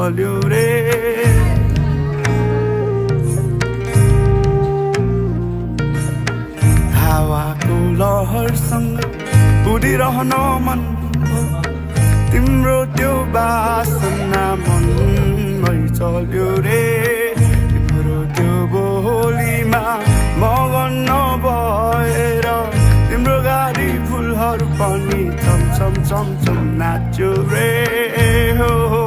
चल्यो रे हावाको लहरसँग उडिरहन मन तिम्रो त्यो बासना मनमै चल्यो रे तिम्रो त्यो बोलीमा मगन नभएर तिम्रो गाडी फुलहरू पनि चमचम चमचम नाच्यो रे हो